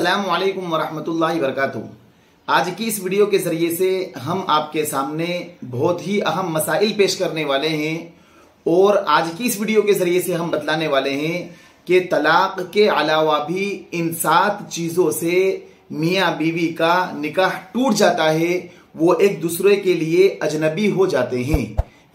अस्सलामु अलैकुम वरहमतुल्लाहि वबरकातुहू। आज की इस वीडियो के जरिए से हम आपके सामने बहुत ही अहम मसाइल पेश करने वाले हैं और आज की इस वीडियो के जरिए से हम बतलाने वाले हैं कि तलाक के अलावा भी इन 7 चीज़ों से मियाँ बीवी का निकाह टूट जाता है, वो एक दूसरे के लिए अजनबी हो जाते हैं।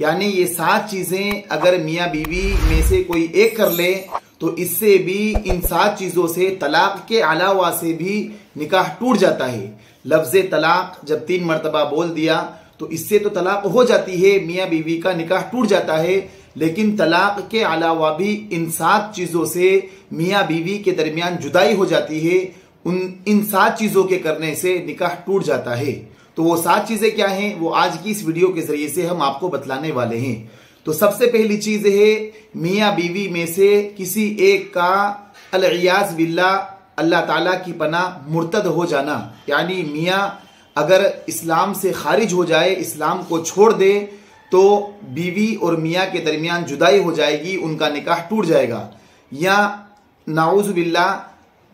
यानी ये 7 चीज़ें अगर मियाँ बीवी में से कोई एक कर ले तो इससे भी इन 7 चीज़ों से तलाक के अलावा से भी निकाह टूट जाता है। लफ्ज़ तलाक जब 3 मरतबा बोल दिया तो इससे तो तलाक हो जाती है, मियाँ बीवी का निकाह टूट जाता है, लेकिन तलाक के अलावा भी इन 7 चीज़ों से मियाँ बीवी के दरमियान जुदाई हो जाती है। इन 7 चीज़ों के करने से निकाह टूट जाता है। तो वो 7 चीज़ें क्या हैं वो आज की इस वीडियो के जरिए से हम आपको बतलाने वाले हैं। तो सबसे पहली चीज़ है मियाँ बीवी में से किसी एक का अल-इयाज़ बिल्लाह, अल्लाह ताला की पनाह, मुर्तद हो जाना। यानी मियाँ अगर इस्लाम से खारिज हो जाए, इस्लाम को छोड़ दे, तो बीवी और मियाँ के दरमियान जुदाई हो जाएगी, उनका निकाह टूट जाएगा। या नाउज़ु बिल्लाह,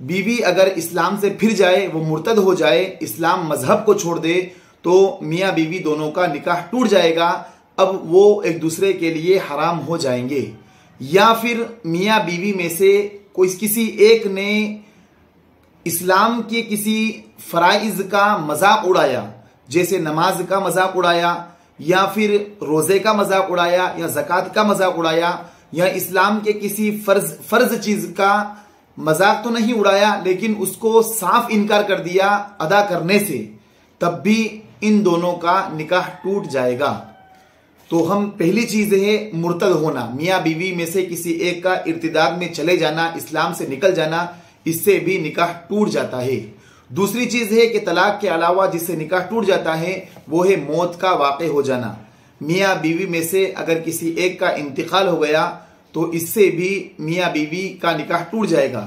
बीवी अगर इस्लाम से फिर जाए, वो मुर्तद हो जाए, इस्लाम मजहब को छोड़ दे, तो मियाँ बीवी दोनों का निकाह टूट जाएगा। अब वो एक दूसरे के लिए हराम हो जाएंगे। या फिर मियाँ बीवी में से किसी एक ने इस्लाम के किसी फराइज का मजाक उड़ाया, जैसे नमाज का मजाक उड़ाया, या फिर रोजे का मजाक उड़ाया, या ज़कात का मजाक उड़ाया, या इस्लाम के किसी फर्ज चीज का मजाक तो नहीं उड़ाया लेकिन उसको साफ इनकार कर दिया अदा करने से, तब भी इन दोनों का निकाह टूट जाएगा। तो हम पहली चीज है मुर्तद होना, मियाँ बीवी में से किसी एक का इर्तिदाद में चले जाना, इस्लाम से निकल जाना, इससे भी निकाह टूट जाता है। दूसरी चीज है कि तलाक के अलावा जिससे निकाह टूट जाता है वो है मौत का वाक़े हो जाना। मियाँ बीवी में से अगर किसी एक का इंतकाल हो गया तो इससे भी मियाँ बीवी का निकाह टूट जाएगा।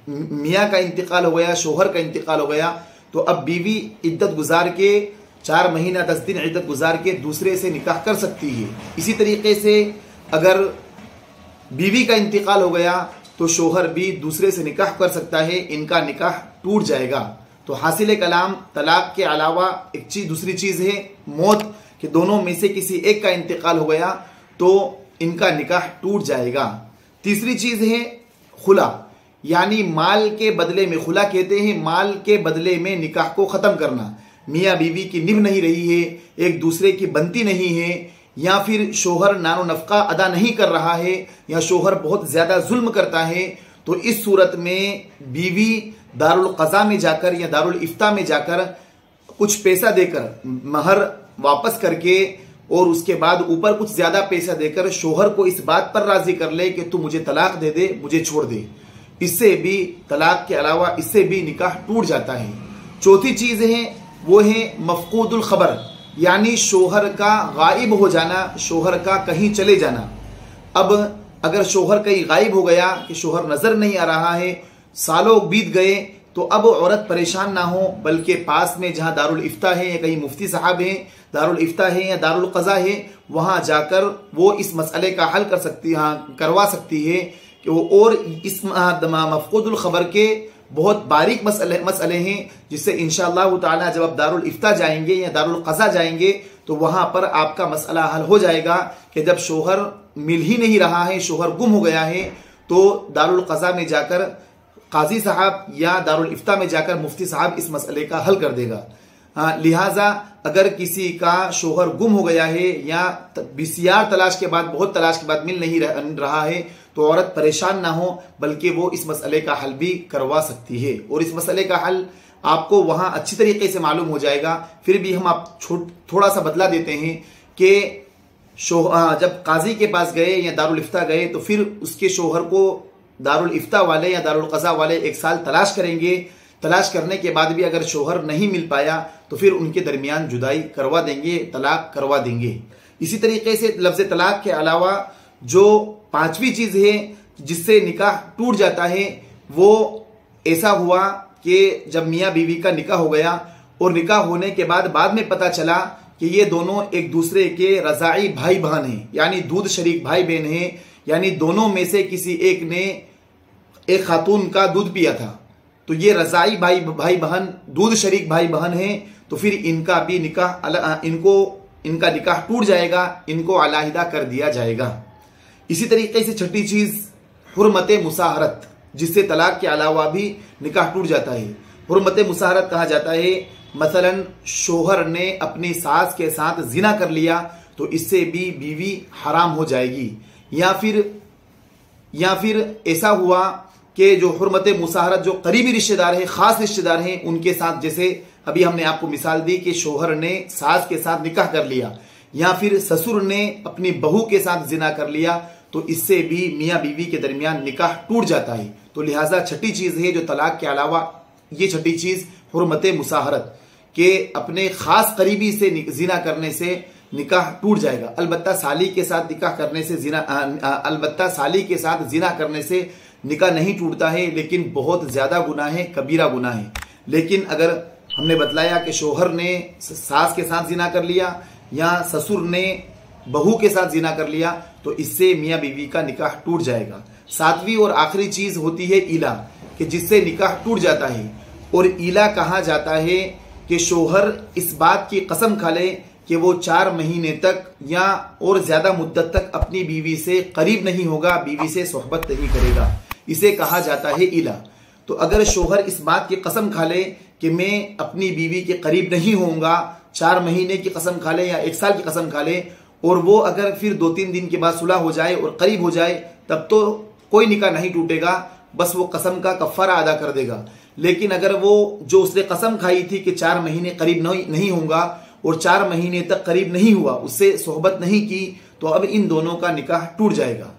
मियाँ का इंतकाल हो गया, शोहर का इंतकाल हो गया, तो अब बीवी इद्दत गुजार के 4 महीना 10 दिन इद्दत गुजार के दूसरे से निकाह कर सकती है। इसी तरीके से अगर बीवी का इंतकाल हो गया तो शोहर भी दूसरे से निकाह कर सकता है, इनका निकाह टूट जाएगा। तो हासिल कलाम, तलाक के अलावा दूसरी चीज है मौत, कि दोनों में से किसी एक का इंतकाल हो गया तो इनका निकाह टूट जाएगा। तीसरी चीज है खुला, यानी माल के बदले में, खुला कहते हैं माल के बदले में निकाह को खत्म करना। मियाँ बीवी की निभ नहीं रही है, एक दूसरे की बनती नहीं है, या फिर शोहर नानो नफका अदा नहीं कर रहा है, या शोहर बहुत ज्यादा जुल्म करता है, तो इस सूरत में बीवी दारुल क़ज़ा में जाकर या दारुल इफ्ता में जाकर कुछ पैसा देकर, महर वापस करके और उसके बाद ऊपर कुछ ज्यादा पैसा देकर शोहर को इस बात पर राजी कर ले कि तू मुझे तलाक दे दे, मुझे छोड़ दे, इससे भी तलाक के अलावा इससे भी निकाह टूट जाता है। चौथी चीज है वो है मफकूदुल खबर, यानी शोहर का गायब हो जाना, शोहर का कहीं चले जाना। अब अगर शोहर कहीं गायब हो गया कि शोहर नजर नहीं आ रहा है, सालों बीत गए, तो अब औरत परेशान ना हो, बल्कि पास में जहां दारुल इफ्ता है या कहीं मुफ्ती साहब हैं, दारुल इफ्ता है या दारुल क़ज़ा है, वहां जाकर वो इस मसले का हल करवा सकती है कि वो, और इस मफकूदुल खबर के बहुत बारीक मसले हैं, जिससे इंशाअल्लाह ताला जब आप दारुल इफ्ता जाएंगे या दारुल क़ज़ा जाएंगे तो वहां पर आपका मसला हल हो जाएगा कि जब शोहर मिल ही नहीं रहा है, शोहर गुम हो गया है, तो दारुल क़ज़ा में जाकर काजी साहब या दारुल इफ्ता में जाकर मुफ्ती साहब इस मसले का हल कर देगा। लिहाजा अगर किसी का शोहर गुम हो गया है या बिसियार तलाश के बाद, बहुत तलाश के बाद मिल नहीं रहा है, तो औरत परेशान ना हो, बल्कि वो इस मसले का हल भी करवा सकती है। और इस मसले का हल आपको वहां अच्छी तरीके से मालूम हो जाएगा। फिर भी हम आप थोड़ा सा बदला देते हैं कि जब काजी के पास गए या दारुल इफ्ता गए तो फिर उसके शोहर को दारुल इफ्ता वाले या दारुल क़ज़ा वाले 1 साल तलाश करेंगे। तलाश करने के बाद भी अगर शोहर नहीं मिल पाया तो फिर उनके दरमियान जुदाई करवा देंगे, तलाक करवा देंगे। इसी तरीके से लफ्ज़ तलाक के अलावा जो 5वीं चीज है जिससे निकाह टूट जाता है, वो ऐसा हुआ कि जब मियाँ बीवी का निकाह हो गया और निकाह होने के बाद में पता चला कि ये दोनों एक दूसरे के रज़ाई भाई बहन हैं, यानी दूध शरीक भाई बहन हैं, यानी दोनों में से किसी एक ने एक खातून का दूध पिया था, तो ये रजाई भाई बहन, दूध शरीक भाई बहन हैं, तो फिर इनका भी इनका निकाह टूट जाएगा, इनको अलहदा कर दिया जाएगा। इसी तरीके से छठी चीज हुर्मत मुसाहरत, जिससे तलाक के अलावा भी निकाह टूट जाता है। हुर्मत मुसाहरत कहा जाता है, मसलन शोहर ने अपनी सास के साथ जिना कर लिया तो इससे भी बीवी हराम हो जाएगी। या फिर ऐसा हुआ कि जो हुर्मत मुसाहरत जो करीबी रिश्तेदार हैं, खास रिश्तेदार हैं, उनके साथ, जैसे अभी हमने आपको मिसाल दी कि शोहर ने सास के साथ निकाह कर लिया या फिर ससुर ने अपनी बहू के साथ जिना कर लिया, तो इससे भी मियाँ बीवी के दरमियान निकाह टूट जाता है। तो लिहाजा छठी चीज है जो तलाक के अलावा, ये छठी चीज हुर्मत मुसाहरत के अपने खास करीबी से जिना करने से निकाह टूट जाएगा। अलबत्ता साली के साथ निकाह करने से अलबत्ता साली के साथ जिना करने से निकाह नहीं टूटता है, लेकिन बहुत ज्यादा गुनाह है, कबीरा गुनाह है। लेकिन अगर हमने बतलाया कि शोहर ने सास के साथ जिना कर लिया या ससुर ने बहू के साथ जिना कर लिया, तो इससे मियाँ बीवी का निकाह टूट जाएगा। सातवीं और आखिरी चीज होती है ईला, कि जिससे निकाह टूट जाता है। और ईला कहा जाता है कि शोहर इस बात की कसम खा ले कि वो 4 महीने तक या और ज्यादा मुद्दत तक अपनी बीवी से करीब नहीं होगा, बीवी से सोहबत नहीं करेगा, इसे कहा जाता है ईला। तो अगर शोहर इस बात की कसम खा ले कि मैं अपनी बीवी के करीब नहीं होऊंगा, 4 महीने की कसम खा ले या 1 साल की कसम खा ले, और वो अगर फिर 2-3 दिन के बाद सुलह हो जाए और करीब हो जाए, तब तो कोई निकाह नहीं टूटेगा, बस वो कसम का कफ़ारा अदा कर देगा। लेकिन अगर वो जो उसने कसम खाई थी कि 4 महीने करीब नहीं होगा और 4 महीने तक करीब नहीं हुआ, उससे सोहबत नहीं की, तो अब इन दोनों का निकाह टूट जाएगा।